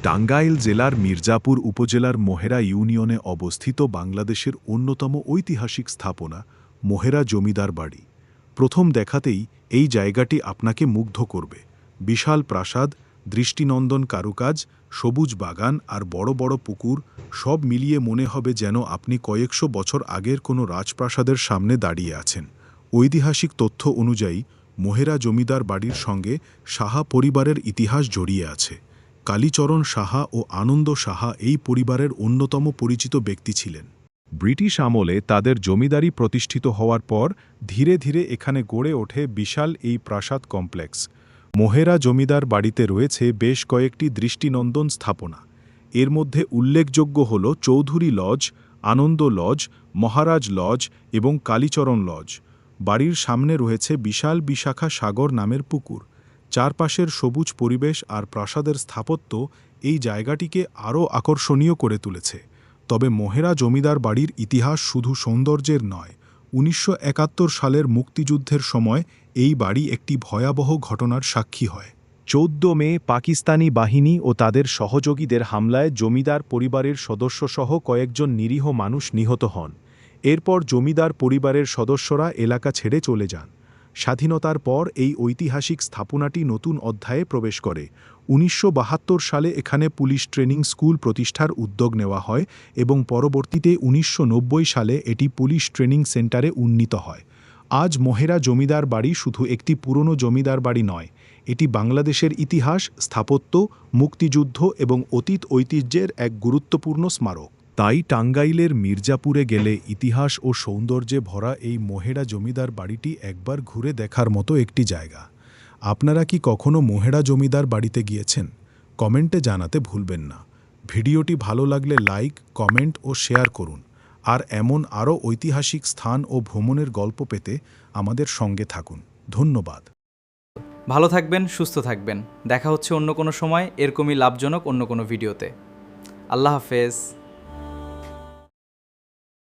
টাঙ্গাইল জেলার মির্জাপুর উপজেলার মোহেরা ইউনিয়নে অবস্থিত বাংলাদেশের অন্যতম ঐতিহাসিক স্থাপনা মোহেরা জমিদার বাড়ি। প্রথম দেখাতেই এই জায়গাটি আপনাকে মুগ্ধ করবে। বিশাল প্রাসাদ, দৃষ্টিনন্দন কারুকাজ, সবুজ বাগান আর বড় বড় পুকুর, সব মিলিয়ে মনে হবে যেন আপনি কয়েকশো বছর আগের কোনো রাজপ্রাসাদের সামনে দাঁড়িয়ে আছেন। ঐতিহাসিক তথ্য অনুযায়ী মোহেরা জমিদার বাড়ির সঙ্গে সাহা পরিবারের ইতিহাস জড়িয়ে আছে। কালীচরণ সাহা ও আনন্দ সাহা এই পরিবারের অন্যতম পরিচিত ব্যক্তি ছিলেন। ব্রিটিশ আমলে তাদের জমিদারি প্রতিষ্ঠিত হওয়ার পর ধীরে ধীরে এখানে গড়ে ওঠে বিশাল এই প্রাসাদ কমপ্লেক্স। মোহেরা জমিদার বাড়িতে রয়েছে বেশ কয়েকটি দৃষ্টিনন্দন স্থাপনা। এর মধ্যে উল্লেখযোগ্য হল চৌধুরী লজ, আনন্দ লজ, মহারাজ লজ এবং কালীচরণ লজ। বাড়ির সামনে রয়েছে বিশাল বিশাখা সাগর নামের পুকুর। চারপাশের সবুজ পরিবেশ আর প্রাসাদের স্থাপত্য এই জায়গাটিকে আরও আকর্ষণীয় করে তুলেছে। তবে মোহেরা জমিদার বাড়ির ইতিহাস শুধু সৌন্দর্যের নয়। ১৯৭১ সালের মুক্তিযুদ্ধের সময় এই বাড়ি একটি ভয়াবহ ঘটনার সাক্ষী হয়। ১৪ মে পাকিস্তানি বাহিনী ও তাদের সহযোগীদের হামলায় জমিদার পরিবারের সদস্যসহ কয়েকজন নিরীহ মানুষ নিহত হন। এরপর জমিদার পরিবারের সদস্যরা এলাকা ছেড়ে চলে যান। স্বাধীনতার পর এই ঐতিহাসিক স্থাপনাটি নতুন অধ্যায়ে প্রবেশ করে। ১৯৭২ সালে এখানে পুলিশ ট্রেনিং স্কুল প্রতিষ্ঠার উদ্যোগ নেওয়া হয় এবং পরবর্তীতে ১৯৯০ সালে এটি পুলিশ ট্রেনিং সেন্টারে উন্নীত হয়। আজ মোহেরা জমিদার বাড়ি শুধু একটি পুরনো জমিদার বাড়ি নয়, এটি বাংলাদেশের ইতিহাস, স্থাপত্য, মুক্তিযুদ্ধ এবং অতীত ঐতিহ্যের এক গুরুত্বপূর্ণ স্মারক। তাই টাঙ্গাইলের মির্জাপুরে গেলে ইতিহাস ও সৌন্দর্যে ভরা এই মোহেরা জমিদার বাড়িটি একবার ঘুরে দেখার মতো একটি জায়গা। আপনারা কি কখনো মোহেরা জমিদার বাড়িতে গিয়েছেন? কমেন্টে জানাতে ভুলবেন না। ভিডিওটি ভালো লাগলে লাইক, কমেন্ট ও শেয়ার করুন। আর এমন আরও ঐতিহাসিক স্থান ও ভ্রমণের গল্প পেতে আমাদের সঙ্গে থাকুন। ধন্যবাদ। ভালো থাকবেন, সুস্থ থাকবেন। দেখা হচ্ছে অন্য কোনো সময় এরকমই লাভজনক অন্য কোনো ভিডিওতে। আল্লাহ হাফেজ।